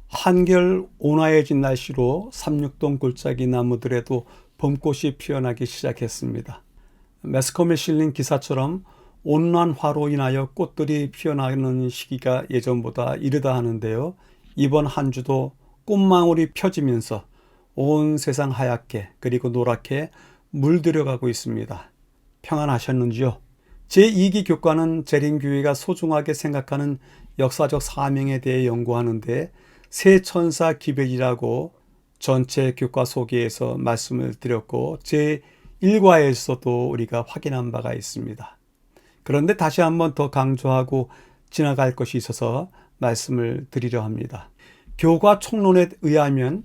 한결 온화해진 날씨로 삼육동 골짜기 나무들에도 봄꽃이 피어나기 시작했습니다. 매스컴에 실린 기사처럼 온난화로 인하여 꽃들이 피어나는 시기가 예전보다 이르다 하는데요. 이번 한 주도 꽃망울이 펴지면서 온 세상 하얗게 그리고 노랗게 물들여가고 있습니다. 평안하셨는지요? 제2기 교과는 재림교회가 소중하게 생각하는 역사적 사명에 대해 연구하는데 새 천사 기별이라고 전체 교과 소개에서 말씀을 드렸고 제1과에서도 우리가 확인한 바가 있습니다. 그런데 다시 한번 더 강조하고 지나갈 것이 있어서 말씀을 드리려 합니다. 교과 총론에 의하면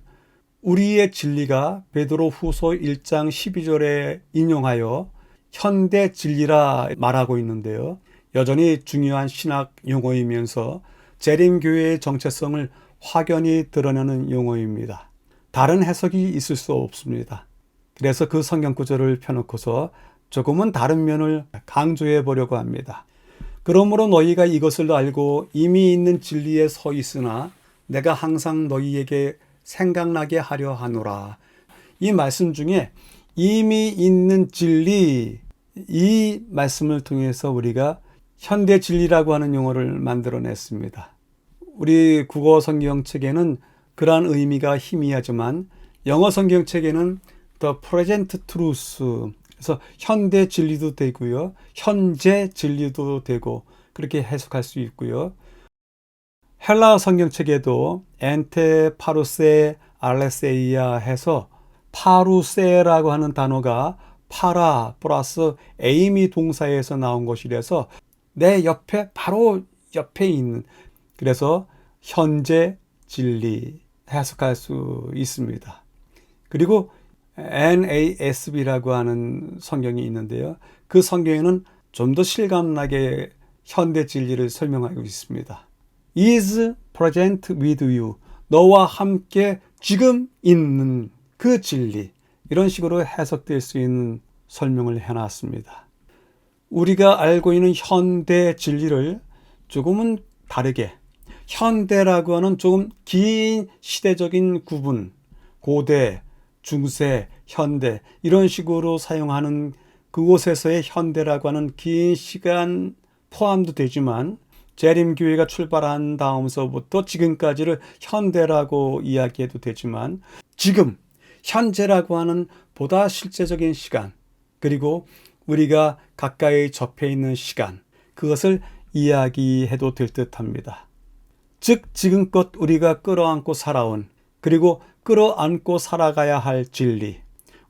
우리의 진리가 베드로 후서 1장 12절에 인용하여 현대 진리라 말하고 있는데요. 여전히 중요한 신학 용어이면서 재림교회의 정체성을 확연히 드러내는 용어입니다. 다른 해석이 있을 수 없습니다. 그래서 그 성경 구절을 펴놓고서 조금은 다른 면을 강조해 보려고 합니다. 그러므로 너희가 이것을 알고 이미 있는 진리에 서 있으나 내가 항상 너희에게 생각나게 하려 하노라. 이 말씀 중에 이미 있는 진리, 이 말씀을 통해서 우리가 현대 진리라고 하는 용어를 만들어냈습니다. 우리 국어 성경책에는 그러한 의미가 희미하지만 영어 성경책에는 The Present Truth, 그래서 현대 진리도 되고요, 현재 진리도 되고 그렇게 해석할 수 있고요. 헬라 성경책에도 엔테 파루세 알레세이아 해서 파루세라고 하는 단어가 파라 플러스 에이미 동사에서 나온 것이라서 내 옆에 바로 옆에 있는, 그래서 현재 진리 해석할 수 있습니다. 그리고 NASB라고 하는 성경이 있는데요. 그 성경에는 좀 더 실감나게 현대 진리를 설명하고 있습니다. is present with you. 너와 함께 지금 있는 그 진리. 이런 식으로 해석될 수 있는 설명을 해놨습니다. 우리가 알고 있는 현대 진리를 조금은 다르게, 현대라고 하는 조금 긴 시대적인 구분, 고대, 중세, 현대 이런 식으로 사용하는 그곳에서의 현대라고 하는 긴 시간 포함도 되지만 재림교회가 출발한 다음서부터 지금까지를 현대라고 이야기해도 되지만 지금, 현재라고 하는 보다 실제적인 시간, 그리고 우리가 가까이 접해 있는 시간, 그것을 이야기해도 될 듯합니다. 즉 지금껏 우리가 끌어안고 살아온, 그리고 끌어안고 살아가야 할 진리,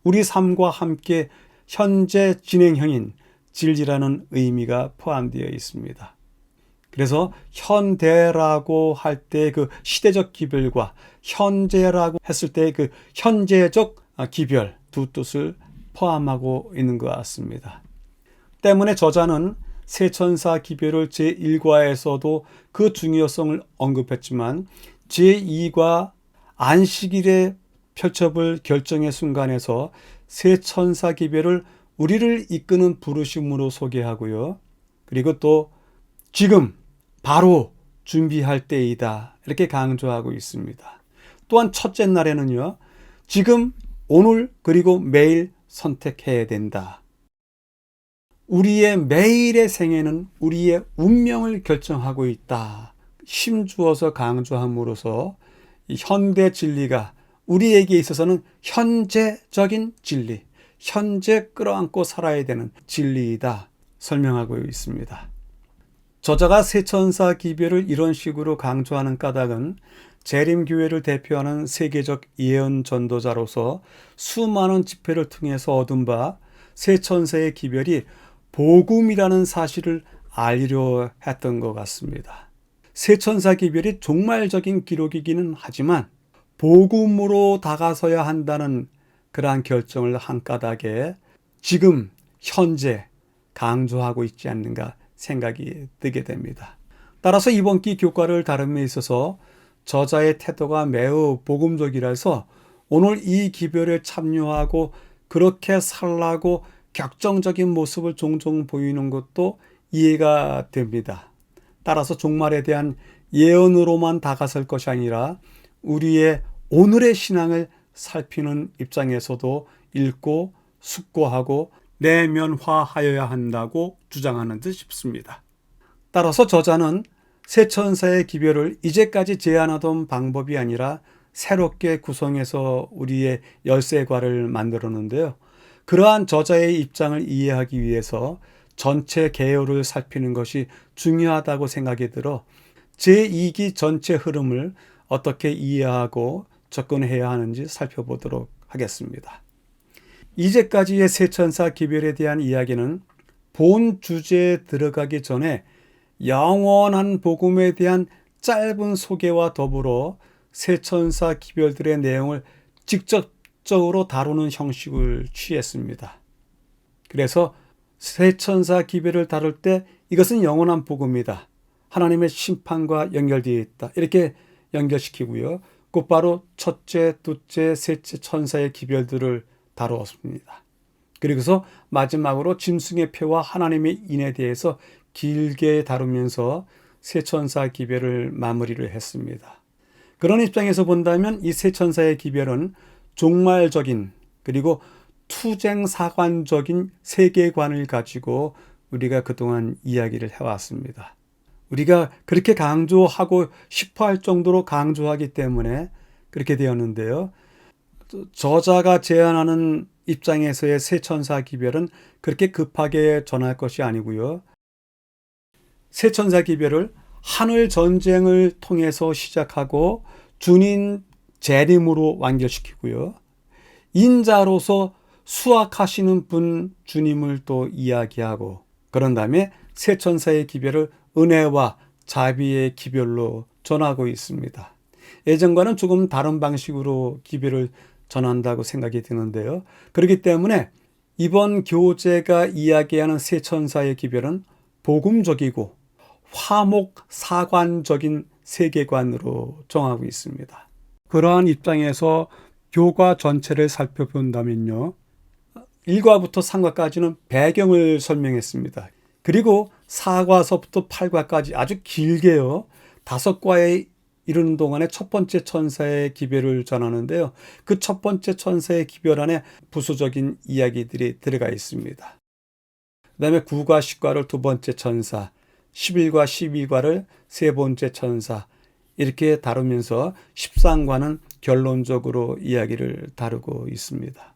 우리 삶과 함께 현재 진행형인 진리라는 의미가 포함되어 있습니다. 그래서 현대라고 할 때 그 시대적 기별과 현재라고 했을 때 그 현재적 기별, 두 뜻을 포함하고 있는 것 같습니다. 때문에 저자는 새천사 기별을 제1과에서도 그 중요성을 언급했지만 제2과 안식일에 펼쳐볼 결정의 순간에서 새천사 기별을 우리를 이끄는 부르심으로 소개하고요. 그리고 또 지금 바로 준비할 때이다 이렇게 강조하고 있습니다. 또한 첫째 날에는요, 지금, 오늘, 그리고 매일 선택해야 된다. 우리의 매일의 생애는 우리의 운명을 결정하고 있다. 힘주어서 강조함으로써 이 현대 진리가 우리에게 있어서는 현재적인 진리, 현재 끌어안고 살아야 되는 진리이다 설명하고 있습니다. 저자가 새천사 기별을 이런 식으로 강조하는 까닭은 재림교회를 대표하는 세계적 예언 전도자로서 수많은 집회를 통해서 얻은 바 새천사의 기별이 복음이라는 사실을 알리려 했던 것 같습니다. 새천사 기별이 종말적인 기록이기는 하지만 복음으로 다가서야 한다는 그러한 결정을 한 까닭에 지금 현재 강조하고 있지 않는가 생각이 들게 됩니다. 따라서 이번 기 교과를 다룸에 있어서 저자의 태도가 매우 복음적이라서 오늘 이 기별에 참여하고 그렇게 살라고 격정적인 모습을 종종 보이는 것도 이해가 됩니다. 따라서 종말에 대한 예언으로만 다가설 것이 아니라 우리의 오늘의 신앙을 살피는 입장에서도 읽고 숙고하고 내면화하여야 한다고 주장하는 듯 싶습니다. 따라서 저자는 새 천사의 기별을 이제까지 제안하던 방법이 아니라 새롭게 구성해서 우리의 열쇠과를 만들었는데요. 그러한 저자의 입장을 이해하기 위해서 전체 개요를 살피는 것이 중요하다고 생각이 들어 제2기 전체 흐름을 어떻게 이해하고 접근해야 하는지 살펴보도록 하겠습니다. 이제까지의 새 천사 기별에 대한 이야기는 본 주제에 들어가기 전에 영원한 복음에 대한 짧은 소개와 더불어 새 천사 기별들의 내용을 직접적으로 다루는 형식을 취했습니다. 그래서 새 천사 기별을 다룰 때 이것은 영원한 복음이다. 하나님의 심판과 연결되어 있다. 이렇게 연결시키고요. 곧바로 첫째, 둘째, 셋째 천사의 기별들을 다루었습니다. 그리고서 마지막으로 짐승의 표와 하나님의 인에 대해서 길게 다루면서 새 천사 기별을 마무리를 했습니다. 그런 입장에서 본다면 이 새 천사의 기별은 종말적인 그리고 투쟁사관적인 세계관을 가지고 우리가 그동안 이야기를 해왔습니다. 우리가 그렇게 강조하고 싶어 할 정도로 강조하기 때문에 그렇게 되었는데요. 저자가 제안하는 입장에서의 새 천사 기별은 그렇게 급하게 전할 것이 아니고요. 새 천사 기별을 하늘 전쟁을 통해서 시작하고 주님 재림으로 완결시키고요. 인자로서 수확하시는 분 주님을 또 이야기하고 그런 다음에 새 천사의 기별을 은혜와 자비의 기별로 전하고 있습니다. 예전과는 조금 다른 방식으로 기별을 전한다고 생각이 드는데요. 그렇기 때문에 이번 교재가 이야기하는 새 천사의 기별은 복음적이고 화목사관적인 세계관으로 정하고 있습니다. 그러한 입장에서 교과 전체를 살펴본다면요. 1과부터 3과까지는 배경을 설명했습니다. 그리고 4과서부터 8과까지 아주 길게요. 5과에 이르는 동안에 첫 번째 천사의 기별을 전하는데요. 그 첫 번째 천사의 기별 안에 부수적인 이야기들이 들어가 있습니다. 그 다음에 9과 10과를 두 번째 천사, 11과 12과를 세 번째 천사 이렇게 다루면서 13과는 결론적으로 이야기를 다루고 있습니다.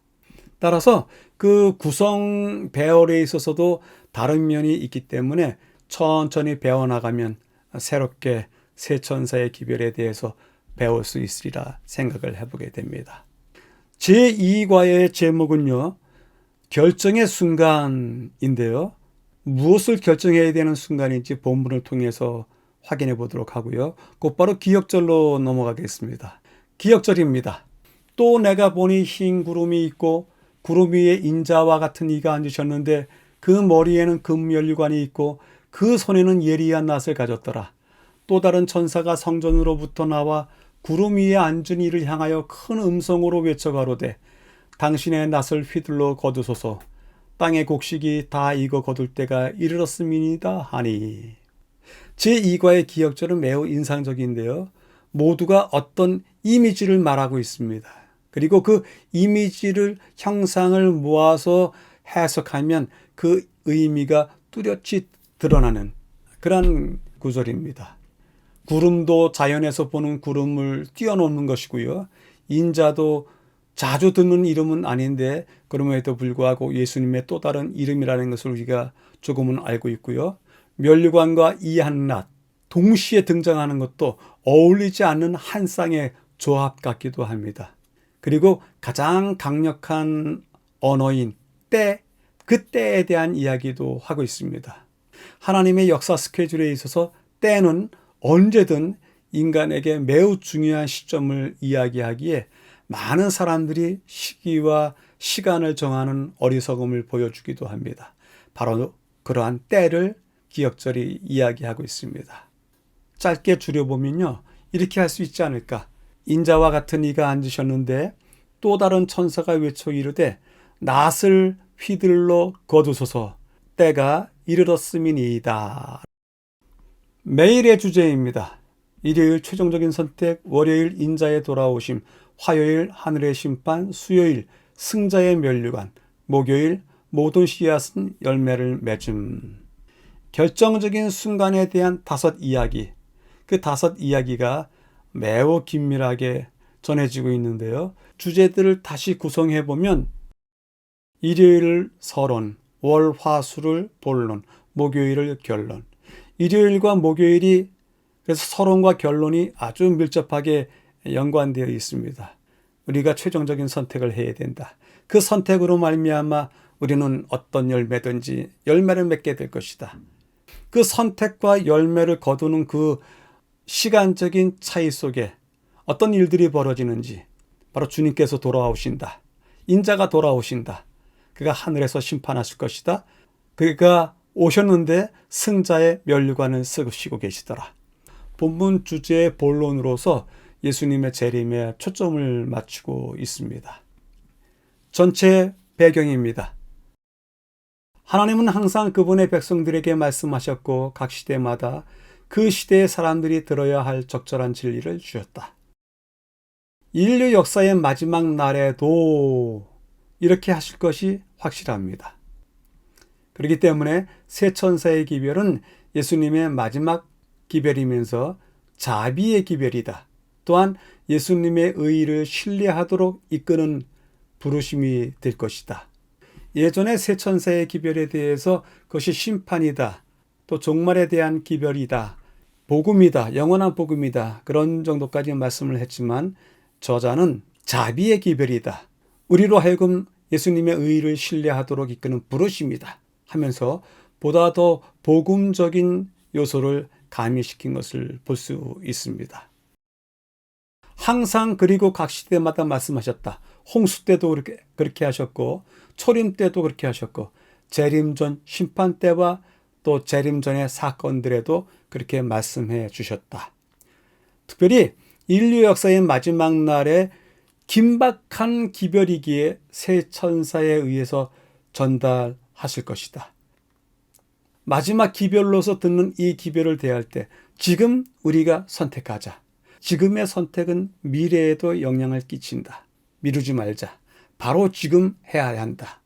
따라서 그 구성 배열에 있어서도 다른 면이 있기 때문에 천천히 배워나가면 새롭게 새 천사의 기별에 대해서 배울 수 있으리라 생각을 해보게 됩니다. 제2과의 제목은요. 결정의 순간인데요. 무엇을 결정해야 되는 순간인지 본문을 통해서 확인해 보도록 하고요. 곧바로 기역절로 넘어가겠습니다. 기역절입니다. 또 내가 보니 흰 구름이 있고 구름 위에 인자와 같은 이가 앉으셨는데 그 머리에는 금면류관이 있고 그 손에는 예리한 낫을 가졌더라. 또 다른 천사가 성전으로부터 나와 구름 위에 앉은 이를 향하여 큰 음성으로 외쳐 가로되 당신의 낫을 휘둘러 거두소서. 땅의 곡식이 다 익어 거둘 때가 이르렀음이니이다 하니. 제2과의 기역절은 매우 인상적인데요. 모두가 어떤 이미지를 말하고 있습니다. 그리고 그 이미지를 형상을 모아서 해석하면 그 의미가 뚜렷이 드러나는 그런 구절입니다. 구름도 자연에서 보는 구름을 뛰어넘는 것이고요. 인자도 자주 듣는 이름은 아닌데 그럼에도 불구하고 예수님의 또 다른 이름이라는 것을 우리가 조금은 알고 있고요. 면류관과 이 한낱 동시에 등장하는 것도 어울리지 않는 한 쌍의 조합 같기도 합니다. 그리고 가장 강력한 언어인 때, 그 때에 대한 이야기도 하고 있습니다. 하나님의 역사 스케줄에 있어서 때는 언제든 인간에게 매우 중요한 시점을 이야기하기에 많은 사람들이 시기와 시간을 정하는 어리석음을 보여주기도 합니다. 바로 그러한 때를 기역절이 이야기하고 있습니다. 짧게 줄여보면요. 이렇게 할 수 있지 않을까. 인자와 같은 이가 앉으셨는데 또 다른 천사가 외쳐 이르되 낫을 휘둘러 거두소서. 때가 이르렀음이니이다. 매일의 주제입니다. 일요일 최종적인 선택, 월요일 인자의 돌아오심, 화요일 하늘의 심판, 수요일 승자의 면류관, 목요일 모든 씨앗은 열매를 맺음. 결정적인 순간에 대한 5 이야기. 그 5 이야기가 매우 긴밀하게 전해지고 있는데요. 주제들을 다시 구성해 보면 일요일을 서론, 월, 화, 수를 본론, 목요일을 결론. 일요일과 목요일이 그래서 서론과 결론이 아주 밀접하게 연관되어 있습니다. 우리가 최종적인 선택을 해야 된다. 그 선택으로 말미암아 우리는 어떤 열매든지 열매를 맺게 될 것이다. 그 선택과 열매를 거두는 그 시간적인 차이 속에 어떤 일들이 벌어지는지 바로 주님께서 돌아오신다. 인자가 돌아오신다. 그가 하늘에서 심판하실 것이다. 그가 오셨는데 승자의 면류관을 쓰시고 계시더라. 본문 주제의 본론으로서 예수님의 재림에 초점을 맞추고 있습니다. 전체 배경입니다. 하나님은 항상 그분의 백성들에게 말씀하셨고 각 시대마다 그 시대의 사람들이 들어야 할 적절한 진리를 주셨다. 인류 역사의 마지막 날에도 이렇게 하실 것이 확실합니다. 그렇기 때문에 새 천사의 기별은 예수님의 마지막 기별이면서 자비의 기별이다. 또한 예수님의 의의를 신뢰하도록 이끄는 부르심이 될 것이다. 예전에 새 천사의 기별에 대해서 그것이 심판이다. 또 종말에 대한 기별이다. 복음이다. 영원한 복음이다. 그런 정도까지 말씀을 했지만 저자는 자비의 기별이다. 우리로 하여금 예수님의 의의를 신뢰하도록 이끄는 부르심이다. 하면서 보다 더 복음적인 요소를 가미시킨 것을 볼 수 있습니다. 항상 그리고 각 시대마다 말씀하셨다. 홍수 때도 그렇게 하셨고 초림 때도 그렇게 하셨고 재림 전 심판 때와 또 재림 전의 사건들에도 그렇게 말씀해 주셨다. 특별히 인류 역사의 마지막 날에 긴박한 기별이기에 새 천사에 의해서 전달하실 것이다. 마지막 기별로서 듣는 이 기별을 대할 때 지금 우리가 선택하자. 지금의 선택은 미래에도 영향을 끼친다. 미루지 말자. 바로 지금 해야 한다.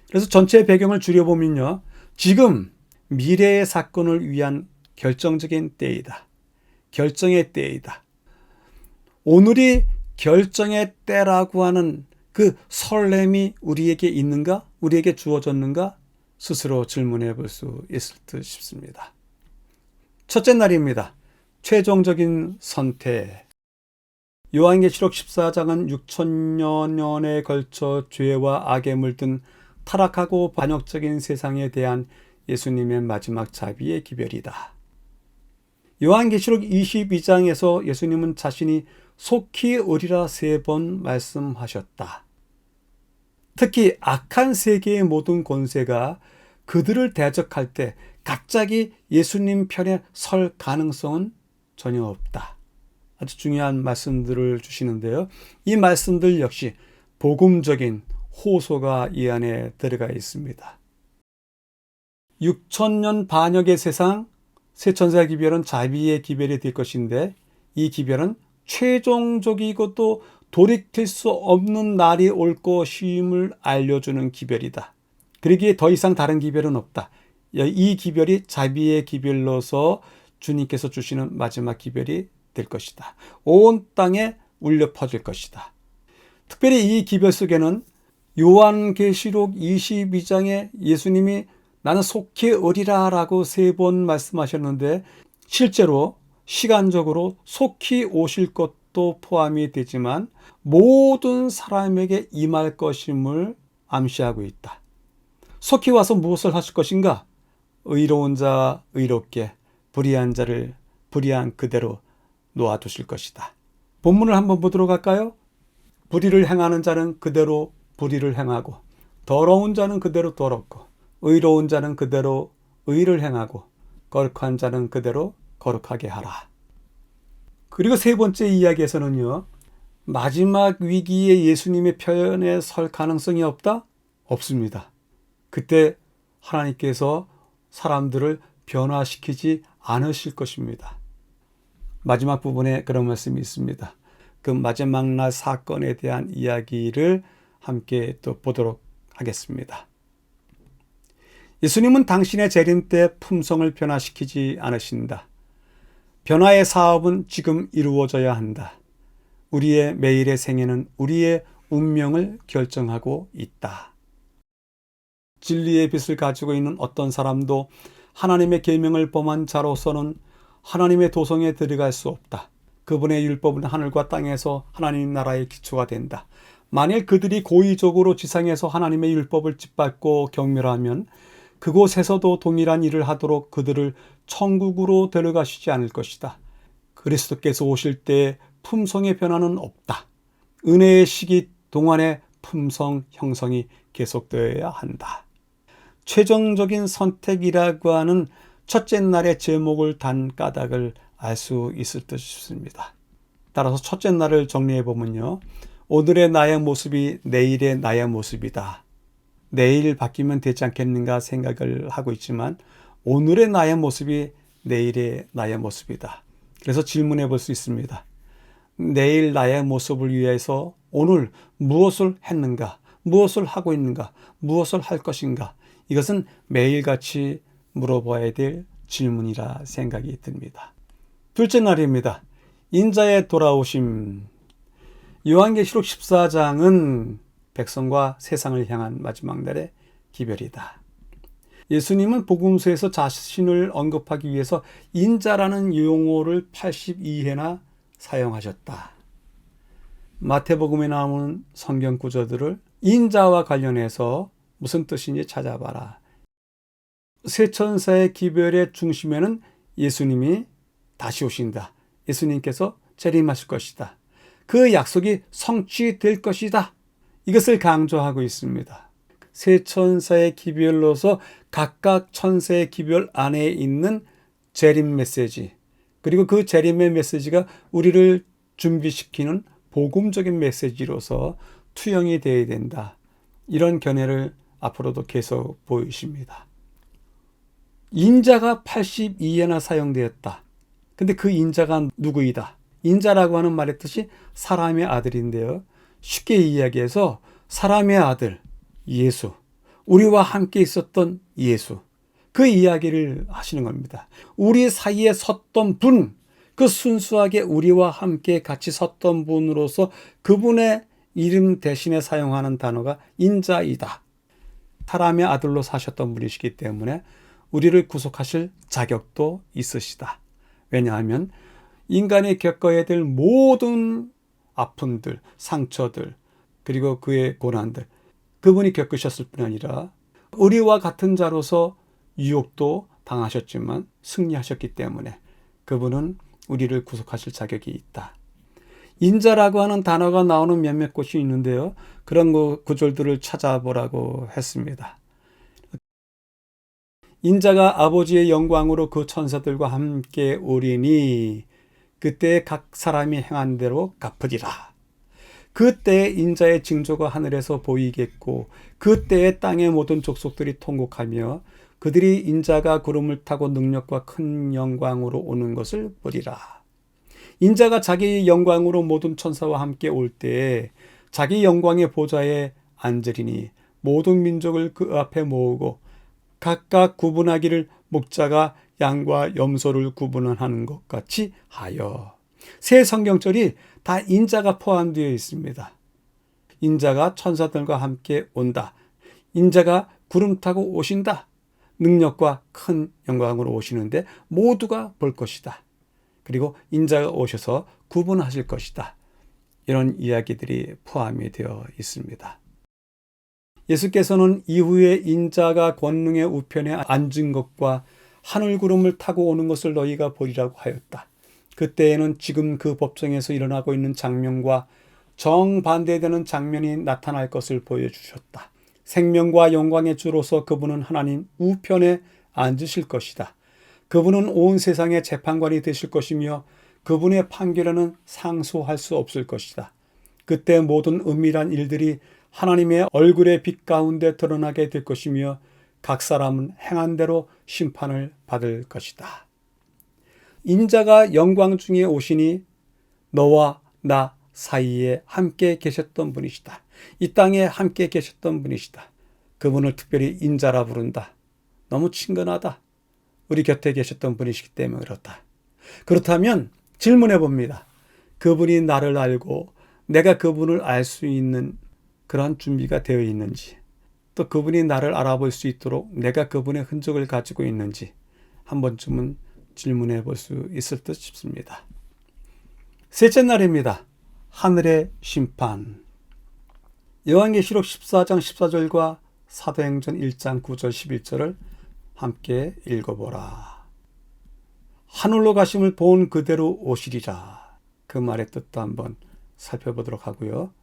그래서 전체 배경을 줄여보면요. 지금 미래의 사건을 위한 결정적인 때이다. 결정의 때이다. 오늘이 결정의 때라고 하는 그 설렘이 우리에게 있는가? 우리에게 주어졌는가? 스스로 질문해 볼 수 있을 듯 싶습니다. 첫째 날입니다. 최종적인 선택. 요한계시록 14장은 6천여 년에 걸쳐 죄와 악에 물든 타락하고 반역적인 세상에 대한 예수님의 마지막 자비의 기별이다. 요한계시록 22장에서 예수님은 자신이 속히 오리라 3번 말씀하셨다. 특히 악한 세계의 모든 권세가 그들을 대적할 때 갑자기 예수님 편에 설 가능성은 전혀 없다. 아주 중요한 말씀들을 주시는데요. 이 말씀들 역시 복음적인 호소가 이 안에 들어가 있습니다. 6천년 반역의 세상, 새 천사의 기별은 자비의 기별이 될 것인데 이 기별은 최종적이고 또 돌이킬 수 없는 날이 올 것임을 알려주는 기별이다. 그러기에 더 이상 다른 기별은 없다. 이 기별이 자비의 기별로서 주님께서 주시는 마지막 기별이 될 것이다. 온 땅에 울려 퍼질 것이다. 특별히 이 기별 속에는 요한계시록 22장에 예수님이 나는 속히 오리라 라고 3번 말씀하셨는데 실제로 시간적으로 속히 오실 것도 포함이 되지만 모든 사람에게 임할 것임을 암시하고 있다. 속히 와서 무엇을 하실 것인가? 의로운 자 의롭게, 불의한 자를 불의한 그대로 놓아두실 것이다. 본문을 한번 보도록 할까요? 불의를 행하는 자는 그대로 불의를 행하고 더러운 자는 그대로 더럽고 의로운 자는 그대로 의를 행하고 거룩한 자는 그대로 거룩하게 하라. 그리고 3번째 이야기에서는요. 마지막 위기에 예수님의 편에 설 가능성이 없다? 없습니다. 그때 하나님께서 사람들을 변화시키지 않으실 것입니다. 마지막 부분에 그런 말씀이 있습니다. 그 마지막 날 사건에 대한 이야기를 함께 또 보도록 하겠습니다. 예수님은 당신의 재림 때 품성을 변화시키지 않으신다. 변화의 사업은 지금 이루어져야 한다. 우리의 매일의 생애는 우리의 운명을 결정하고 있다. 진리의 빛을 가지고 있는 어떤 사람도 하나님의 계명을 범한 자로서는 하나님의 도성에 들어갈 수 없다. 그분의 율법은 하늘과 땅에서 하나님 나라의 기초가 된다. 만일 그들이 고의적으로 지상에서 하나님의 율법을 짓밟고 경멸하면 그곳에서도 동일한 일을 하도록 그들을 천국으로 데려가시지 않을 것이다. 그리스도께서 오실 때 품성의 변화는 없다. 은혜의 시기 동안에 품성 형성이 계속되어야 한다. 최종적인 선택이라고 하는 첫째 날의 제목을 단 까닭을 알 수 있을 듯 싶습니다. 따라서 첫째 날을 정리해 보면요. 오늘의 나의 모습이 내일의 나의 모습이다. 내일 바뀌면 되지 않겠는가 생각을 하고 있지만 오늘의 나의 모습이 내일의 나의 모습이다. 그래서 질문해 볼 수 있습니다. 내일 나의 모습을 위해서 오늘 무엇을 했는가? 무엇을 하고 있는가? 무엇을 할 것인가? 이것은 매일같이 물어봐야 될 질문이라 생각이 듭니다. 둘째 날입니다. 인자의 돌아오심. 요한계시록 14장은 백성과 세상을 향한 마지막 날의 기별이다. 예수님은 복음서에서 자신을 언급하기 위해서 인자라는 용어를 82회나 사용하셨다. 마태복음에 나오는 성경 구절들을 인자와 관련해서 무슨 뜻인지 찾아봐라. 세 천사의 기별의 중심에는 예수님이 다시 오신다. 예수님께서 재림하실 것이다. 그 약속이 성취될 것이다. 이것을 강조하고 있습니다. 세 천사의 기별로서 각각 천사의 기별 안에 있는 재림 메시지, 그리고 그 재림의 메시지가 우리를 준비시키는 복음적인 메시지로서 투영이 되어야 된다. 이런 견해를 앞으로도 계속 보이십니다. 인자가 82회나 사용되었다. 근데 그 인자가 누구이다? 인자라고 하는 말의 뜻이 사람의 아들인데요. 쉽게 이야기해서 사람의 아들 예수, 우리와 함께 있었던 예수, 그 이야기를 하시는 겁니다. 우리 사이에 섰던 분, 그 순수하게 우리와 함께 같이 섰던 분으로서 그분의 이름 대신에 사용하는 단어가 인자이다. 사람의 아들로 사셨던 분이시기 때문에 우리를 구속하실 자격도 있으시다. 왜냐하면 인간이 겪어야 될 모든 아픔들, 상처들, 그리고 그의 고난들, 그분이 겪으셨을 뿐 아니라 우리와 같은 자로서 유혹도 당하셨지만 승리하셨기 때문에 그분은 우리를 구속하실 자격이 있다. 인자라고 하는 단어가 나오는 몇몇 곳이 있는데요. 그런 구절들을 찾아보라고 했습니다. 인자가 아버지의 영광으로 그 천사들과 함께 오리니 그때 각 사람이 행한 대로 갚으리라. 그때 인자의 징조가 하늘에서 보이겠고 그때에 땅의 모든 족속들이 통곡하며 그들이 인자가 구름을 타고 능력과 큰 영광으로 오는 것을 보리라. 인자가 자기 영광으로 모든 천사와 함께 올 때에 자기 영광의 보좌에 앉으리니 모든 민족을 그 앞에 모으고 각각 구분하기를 목자가 양과 염소를 구분하는 것 같이 하여. 새 성경절이 다 인자가 포함되어 있습니다. 인자가 천사들과 함께 온다. 인자가 구름 타고 오신다. 능력과 큰 영광으로 오시는데 모두가 볼 것이다. 그리고 인자가 오셔서 구분하실 것이다. 이런 이야기들이 포함이 되어 있습니다. 예수께서는 이후에 인자가 권능의 우편에 앉은 것과 하늘 구름을 타고 오는 것을 너희가 보리라고 하였다. 그때에는 지금 그 법정에서 일어나고 있는 장면과 정반대되는 장면이 나타날 것을 보여주셨다. 생명과 영광의 주로서 그분은 하나님 우편에 앉으실 것이다. 그분은 온 세상의 재판관이 되실 것이며 그분의 판결에는 상소할 수 없을 것이다. 그때 모든 은밀한 일들이 하나님의 얼굴의 빛 가운데 드러나게 될 것이며 각 사람은 행한 대로 심판을 받을 것이다. 인자가 영광 중에 오시니 너와 나 사이에 함께 계셨던 분이시다. 이 땅에 함께 계셨던 분이시다. 그분을 특별히 인자라 부른다. 너무 친근하다. 우리 곁에 계셨던 분이시기 때문에 그렇다. 그렇다면 질문해 봅니다. 그분이 나를 알고 내가 그분을 알 수 있는 그러한 준비가 되어 있는지, 또 그분이 나를 알아볼 수 있도록 내가 그분의 흔적을 가지고 있는지 한 번쯤은 질문해 볼 수 있을 듯 싶습니다. 셋째 날입니다. 하늘의 심판. 요한계시록 14장 14절과 사도행전 1장 9절 11절을 함께 읽어보라. 하늘로 가심을 본 그대로 오시리라. 그 말의 뜻도 한번 살펴보도록 하고요.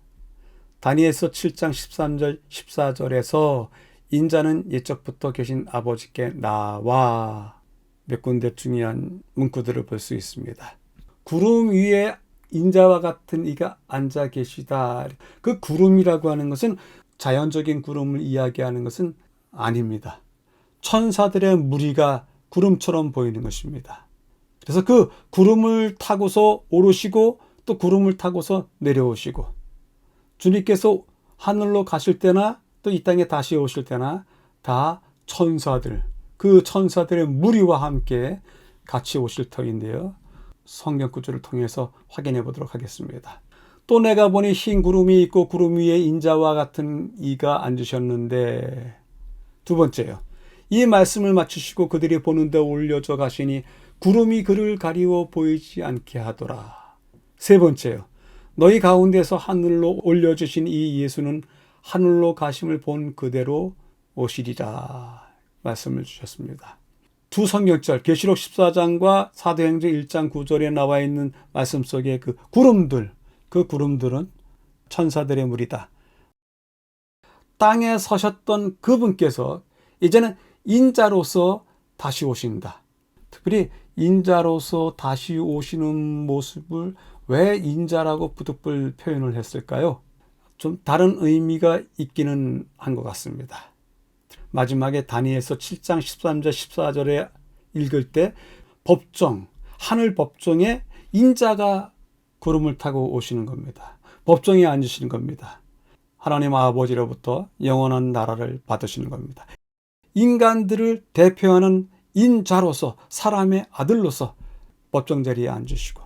다니엘서 7장 13절 14절에서 인자는 옛적부터 계신 아버지께 나와 몇 군데 중요한 문구들을 볼 수 있습니다. 구름 위에 인자와 같은 이가 앉아 계시다. 그 구름이라고 하는 것은 자연적인 구름을 이야기하는 것은 아닙니다. 천사들의 무리가 구름처럼 보이는 것입니다. 그래서 그 구름을 타고서 오르시고 또 구름을 타고서 내려오시고, 주님께서 하늘로 가실 때나 또 이 땅에 다시 오실 때나 다 천사들, 그 천사들의 무리와 함께 같이 오실 터인데요. 성경 구절을 통해서 확인해 보도록 하겠습니다. 또 내가 보니 흰 구름이 있고 구름 위에 인자와 같은 이가 앉으셨는데, 두 번째요. 이 말씀을 마치시고 그들이 보는 데 올려져 가시니 구름이 그를 가리워 보이지 않게 하더라. 세 번째요. 너희 가운데서 하늘로 올려주신 이 예수는 하늘로 가심을 본 그대로 오시리라 말씀을 주셨습니다. 두 성경절 계시록 14장과 사도행전 1장 9절에 나와 있는 말씀 속에 그 구름들은 천사들의 무리다. 땅에 서셨던 그분께서 이제는 인자로서 다시 오신다. 특별히 인자로서 다시 오시는 모습을 왜 인자라고 부득불 표현을 했을까요? 좀 다른 의미가 있기는 한 것 같습니다. 마지막에 다니엘서 7장 13절 14절에 읽을 때 법정, 하늘 법정에 인자가 구름을 타고 오시는 겁니다. 법정에 앉으시는 겁니다. 하나님 아버지로부터 영원한 나라를 받으시는 겁니다. 인간들을 대표하는 인자로서, 사람의 아들로서 법정 자리에 앉으시고,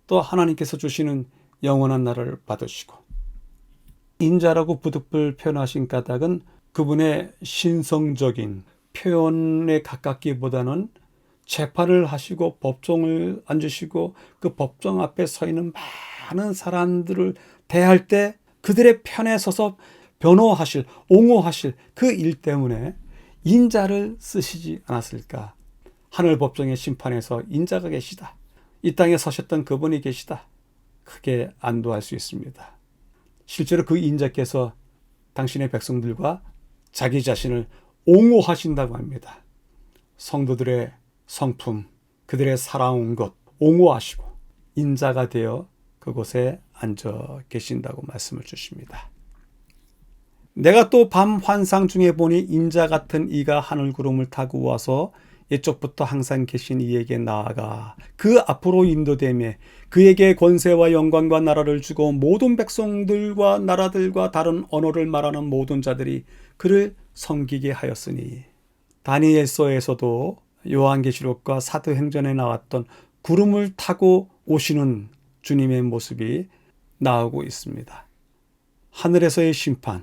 또 하나님께서 주시는 영원한 나라를 받으시고, 인자라고 부득불 표현하신 까닭은 그분의 신성적인 표현에 가깝기보다는 재판을 하시고 법정을 앉으시고 그 법정 앞에 서 있는 많은 사람들을 대할 때 그들의 편에 서서 변호하실, 옹호하실 그 일 때문에 인자를 쓰시지 않았을까. 하늘 법정의 심판에서 인자가 계시다. 이 땅에 서셨던 그분이 계시다. 크게 안도할 수 있습니다. 실제로 그 인자께서 당신의 백성들과 자기 자신을 옹호하신다고 합니다. 성도들의 성품, 그들의 살아온 것 옹호하시고 인자가 되어 그곳에 앉아 계신다고 말씀을 주십니다. 내가 또 밤 환상 중에 보니 인자 같은 이가 하늘 구름을 타고 와서 옛적부터 항상 계신 이에게 나아가 그 앞으로 인도되매 그에게 권세와 영광과 나라를 주고 모든 백성들과 나라들과 다른 언어를 말하는 모든 자들이 그를 섬기게 하였으니, 다니엘서에서도 요한계시록과 사도행전에 나왔던 구름을 타고 오시는 주님의 모습이 나오고 있습니다. 하늘에서의 심판,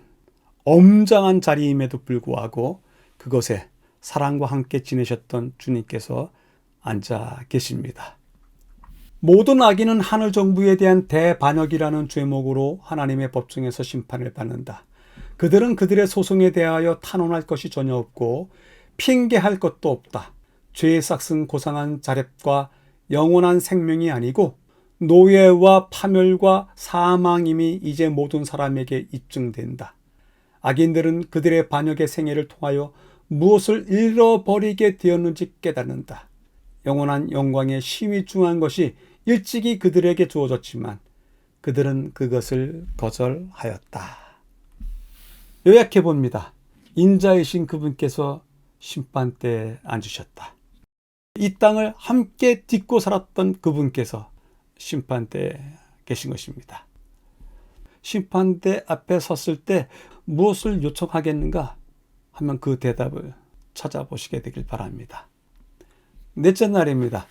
엄장한 자리임에도 불구하고 그것에 사랑과 함께 지내셨던 주님께서 앉아 계십니다. 모든 악인은 하늘 정부에 대한 대반역이라는 죄목으로 하나님의 법정에서 심판을 받는다. 그들은 그들의 소송에 대하여 탄원할 것이 전혀 없고 핑계할 것도 없다. 죄의 싹슨 고상한 자랩과 영원한 생명이 아니고 노예와 파멸과 사망임이 이제 모든 사람에게 입증된다. 악인들은 그들의 반역의 생애를 통하여 무엇을 잃어버리게 되었는지 깨닫는다. 영원한 영광의 심히 중요한 것이 일찍이 그들에게 주어졌지만 그들은 그것을 거절하였다. 요약해 봅니다. 인자이신 그분께서 심판대에 앉으셨다. 이 땅을 함께 딛고 살았던 그분께서 심판대에 계신 것입니다. 심판대 앞에 섰을 때 무엇을 요청하겠는가 하면 그 대답을 찾아보시게 되길 바랍니다. 넷째 날입니다.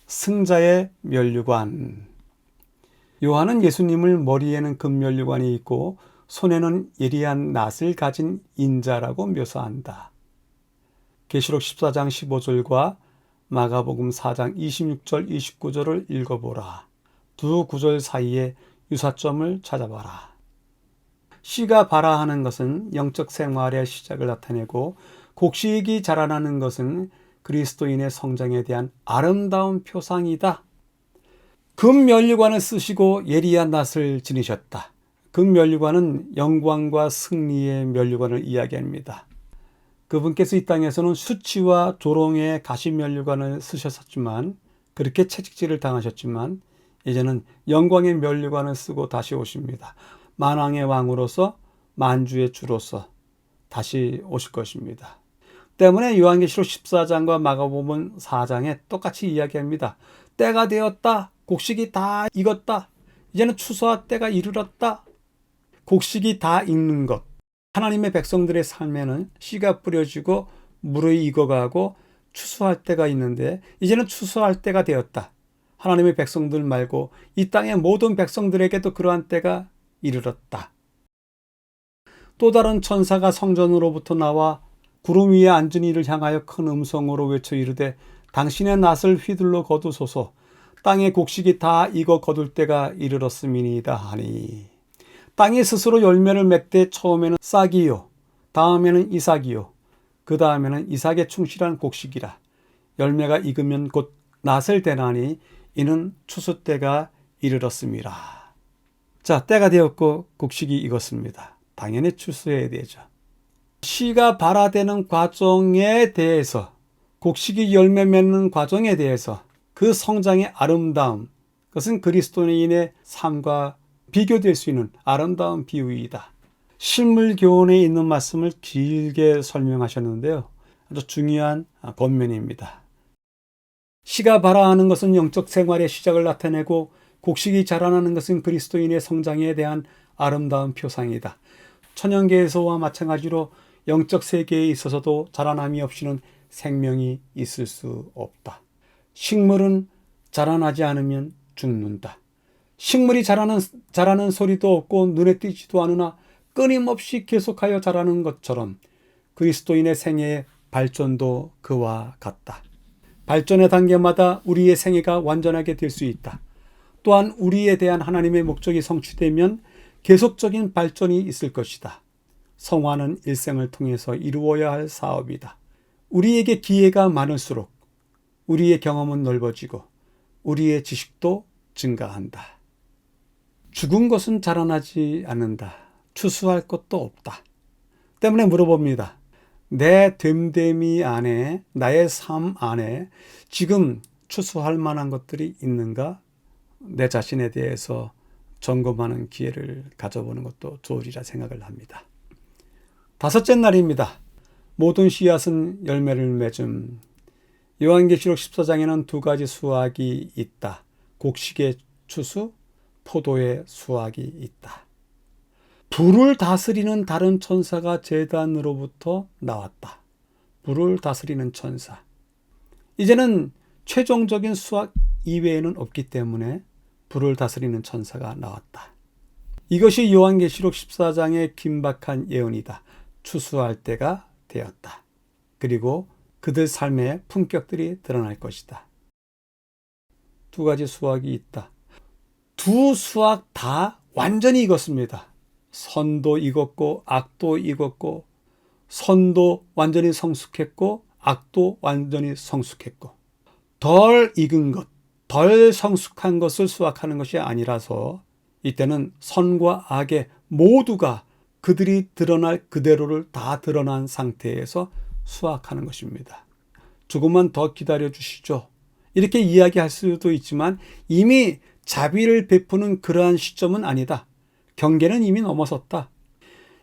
승자의 면류관. 요한은 예수님을 머리에는 금면류관이 있고 손에는 예리한 낫을 가진 인자라고 묘사한다. 계시록 14장 15절과 마가복음 4장 26절 29절을 읽어보라. 두 구절 사이에 유사점을 찾아봐라. 씨가 발아하는 것은 영적 생활의 시작을 나타내고 곡식이 자라나는 것은 그리스도인의 성장에 대한 아름다운 표상이다. 금면류관을 쓰시고 예리한 낫을 지니셨다. 금면류관은 영광과 승리의 면류관을 이야기합니다. 그분께서 이 땅에서는 수치와 조롱의 가시면류관을 쓰셨지만, 그렇게 채찍질을 당하셨지만 이제는 영광의 면류관을 쓰고 다시 오십니다. 만왕의 왕으로서 만주의 주로서 다시 오실 것입니다. 때문에 요한계시록 14장과 마가복음 4장에 똑같이 이야기합니다. 때가 되었다. 곡식이 다 익었다. 이제는 추수할 때가 이르렀다. 곡식이 다 익는 것. 하나님의 백성들의 삶에는 씨가 뿌려지고 물이 익어가고 추수할 때가 있는데 이제는 추수할 때가 되었다. 하나님의 백성들 말고 이 땅의 모든 백성들에게도 그러한 때가 이르렀다. 또 다른 천사가 성전으로부터 나와 구름 위에 앉은 이를 향하여 큰 음성으로 외쳐 이르되 당신의 낫을 휘둘러 거두소서. 땅의 곡식이 다 익어 거둘 때가 이르렀음이니이다 하니. 땅이 스스로 열매를 맺되 처음에는 싹이요 다음에는 이삭이요 그 다음에는 이삭에 충실한 곡식이라. 열매가 익으면 곧 낫을 대나니 이는 추수 때가 이르렀음이라. 자, 때가 되었고 곡식이 익었습니다. 당연히 추수해야 되죠. 씨가 발아되는 과정에 대해서, 곡식이 열매 맺는 과정에 대해서 그 성장의 아름다움, 그것은 그리스도인의 삶과 비교될 수 있는 아름다운 비유이다. 실물교훈에 있는 말씀을 길게 설명하셨는데요. 아주 중요한 권면입니다. 씨가 발아하는 것은 영적 생활의 시작을 나타내고 곡식이 자라나는 것은 그리스도인의 성장에 대한 아름다운 표상이다. 천연계에서와 마찬가지로 영적 세계에 있어서도 자라남이 없이는 생명이 있을 수 없다. 식물은 자라나지 않으면 죽는다. 식물이 자라는 소리도 없고 눈에 띄지도 않으나 끊임없이 계속하여 자라는 것처럼 그리스도인의 생애의 발전도 그와 같다. 발전의 단계마다 우리의 생애가 완전하게 될 수 있다. 또한 우리에 대한 하나님의 목적이 성취되면 계속적인 발전이 있을 것이다. 성화는 일생을 통해서 이루어야 할 사업이다. 우리에게 기회가 많을수록 우리의 경험은 넓어지고 우리의 지식도 증가한다. 죽은 것은 자라나지 않는다. 추수할 것도 없다. 때문에 물어봅니다. 내 됨됨이 안에, 나의 삶 안에 지금 추수할 만한 것들이 있는가? 내 자신에 대해서 점검하는 기회를 가져보는 것도 좋으리라 생각을 합니다. 다섯째 날입니다. 모든 씨앗은 열매를 맺음. 요한계시록 14장에는 두 가지 수확이 있다. 곡식의 추수, 포도의 수확이 있다. 불을 다스리는 다른 천사가 제단으로부터 나왔다. 불을 다스리는 천사. 이제는 최종적인 수확 이외에는 없기 때문에 불을 다스리는 천사가 나왔다. 이것이 요한계시록 14장의 긴박한 예언이다. 추수할 때가 되었다. 그리고 그들 삶의 품격들이 드러날 것이다. 두 가지 수확이 있다. 두 수확 다 완전히 익었습니다. 선도 익었고 악도 익었고, 선도 완전히 성숙했고 악도 완전히 성숙했고, 덜 익은 것, 덜 성숙한 것을 수확하는 것이 아니라서 이때는 선과 악의 모두가 그들이 드러날 그대로를 다 드러난 상태에서 수확하는 것입니다. 조금만 더 기다려 주시죠. 이렇게 이야기할 수도 있지만 이미 자비를 베푸는 그러한 시점은 아니다. 경계는 이미 넘어섰다.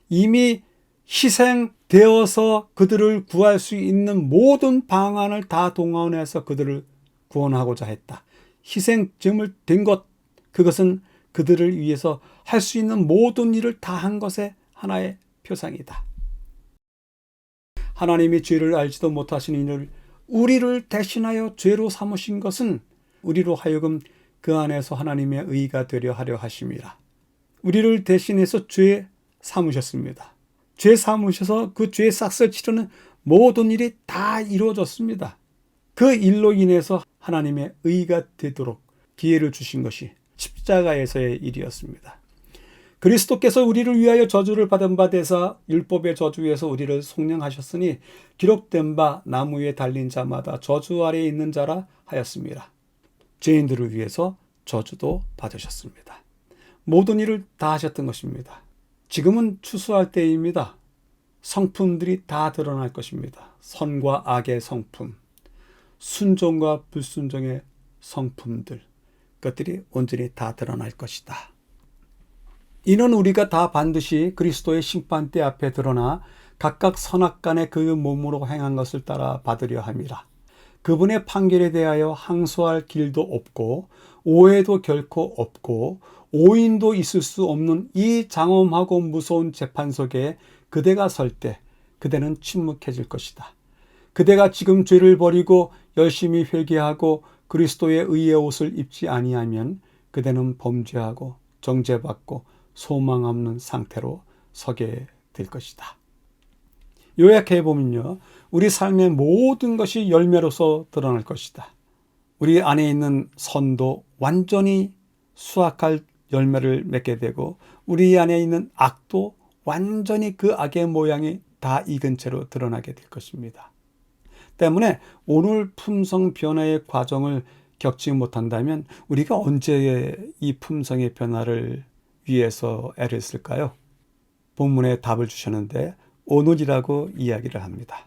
이미 희생되어서 그들을 구할 수 있는 모든 방안을 다 동원해서 그들을 구원하고자 했다. 희생점을 된 것, 그것은 그들을 위해서 할 수 있는 모든 일을 다 한 것의 하나의 표상이다. 하나님이 죄를 알지도 못하시는 이를 우리를 대신하여 죄로 삼으신 것은 우리로 하여금 그 안에서 하나님의 의가 되려 하려 하심이라. 우리를 대신해서 죄 삼으셨습니다. 죄 삼으셔서 그 죄의 싹을 치르는 모든 일이 다 이루어졌습니다. 그 일로 인해서 하나님의 의가 되도록 기회를 주신 것이 십자가에서의 일이었습니다. 그리스도께서 우리를 위하여 저주를 받은 바 되사 율법의 저주에서 우리를 속량하셨으니 기록된 바 나무 위에 달린 자마다 저주 아래에 있는 자라 하였습니다. 죄인들을 위해서 저주도 받으셨습니다. 모든 일을 다 하셨던 것입니다. 지금은 추수할 때입니다. 성품들이 다 드러날 것입니다. 선과 악의 성품, 순종과 불순종의 성품들, 그것들이 온전히 다 드러날 것이다. 이는 우리가 다 반드시 그리스도의 심판대 앞에 드러나 각각 선악간에 그 몸으로 행한 것을 따라 받으려 함이라. 그분의 판결에 대하여 항소할 길도 없고 오해도 결코 없고 오인도 있을 수 없는 이 장엄하고 무서운 재판석에 그대가 설 때 그대는 침묵해질 것이다. 그대가 지금 죄를 버리고 열심히 회개하고 그리스도의 의의 옷을 입지 아니하면 그대는 범죄하고 정죄받고 소망 없는 상태로 서게 될 것이다. 요약해 보면요, 우리 삶의 모든 것이 열매로서 드러날 것이다. 우리 안에 있는 선도 완전히 수확할 열매를 맺게 되고 우리 안에 있는 악도 완전히 그 악의 모양이 다 익은 채로 드러나게 될 것입니다. 때문에 오늘 품성 변화의 과정을 겪지 못한다면 우리가 언제 이 품성의 변화를 위해서 애를 쓸까요? 본문에 답을 주셨는데 오늘이라고 이야기를 합니다.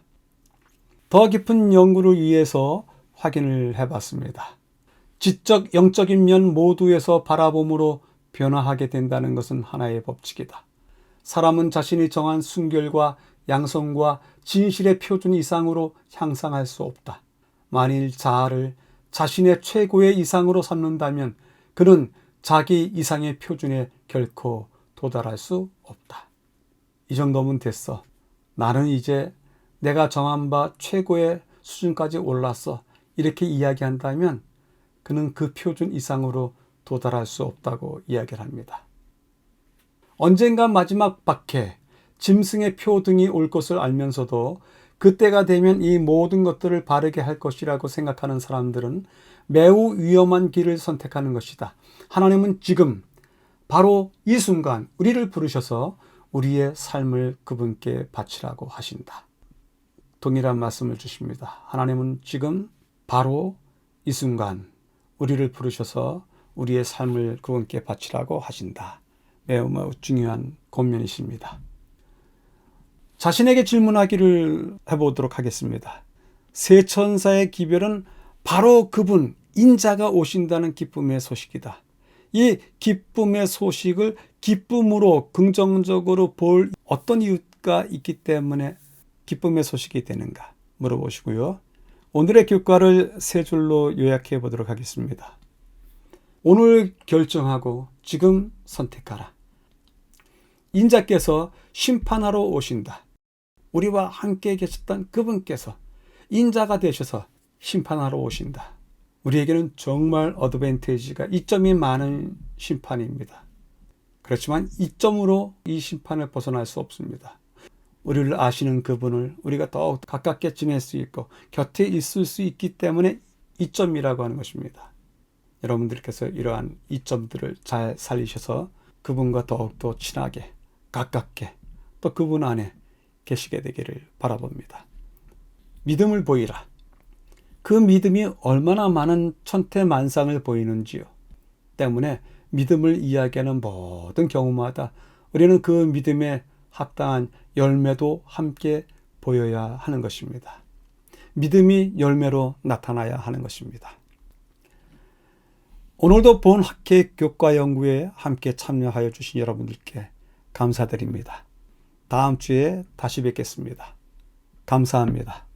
더 깊은 연구를 위해서 확인을 해봤습니다. 지적, 영적인 면 모두에서 바라봄으로 변화하게 된다는 것은 하나의 법칙이다. 사람은 자신이 정한 순결과 양성과 진실의 표준 이상으로 향상할 수 없다. 만일 자아를 자신의 최고의 이상으로 삼는다면 그는 자기 이상의 표준에 결코 도달할 수 없다. 이 정도면 됐어. 나는 이제 내가 정한 바 최고의 수준까지 올랐어. 이렇게 이야기한다면 그는 그 표준 이상으로 도달할 수 없다고 이야기를 합니다. 언젠가 마지막 박해, 짐승의 표 등이 올 것을 알면서도 그때가 되면 이 모든 것들을 바르게 할 것이라고 생각하는 사람들은 매우 위험한 길을 선택하는 것이다. 하나님은 지금 바로 이 순간 우리를 부르셔서 우리의 삶을 그분께 바치라고 하신다. 동일한 말씀을 주십니다. 하나님은 지금 바로 이 순간 우리를 부르셔서 우리의 삶을 그분께 바치라고 하신다. 매우 중요한 권면이십니다. 자신에게 질문하기를 해보도록 하겠습니다. 세 천사의 기별은 바로 그분, 인자가 오신다는 기쁨의 소식이다. 이 기쁨의 소식을 기쁨으로 긍정적으로 볼 어떤 이유가 있기 때문에 기쁨의 소식이 되는가 물어보시고요. 오늘의 교과를 세 줄로 요약해 보도록 하겠습니다. 오늘 결정하고 지금 선택하라. 인자께서 심판하러 오신다. 우리와 함께 계셨던 그분께서 인자가 되셔서 심판하러 오신다. 우리에게는 정말 어드밴티지가 이점이 많은 심판입니다. 그렇지만 이점으로 이 심판을 벗어날 수 없습니다. 우리를 아시는 그분을 우리가 더욱 가깝게 지낼 수 있고 곁에 있을 수 있기 때문에 이점이라고 하는 것입니다. 여러분들께서 이러한 이점들을 잘 살리셔서 그분과 더욱더 친하게 가깝게 또 그분 안에 계시게 되기를 바라봅니다. 믿음을 보이라. 그 믿음이 얼마나 많은 천태만상을 보이는지요. 때문에 믿음을 이야기하는 모든 경우마다 우리는 그 믿음에 합당한 열매도 함께 보여야 하는 것입니다. 믿음이 열매로 나타나야 하는 것입니다. 오늘도 본 학회 교과 연구에 함께 참여하여 주신 여러분들께 감사드립니다. 다음 주에 다시 뵙겠습니다. 감사합니다.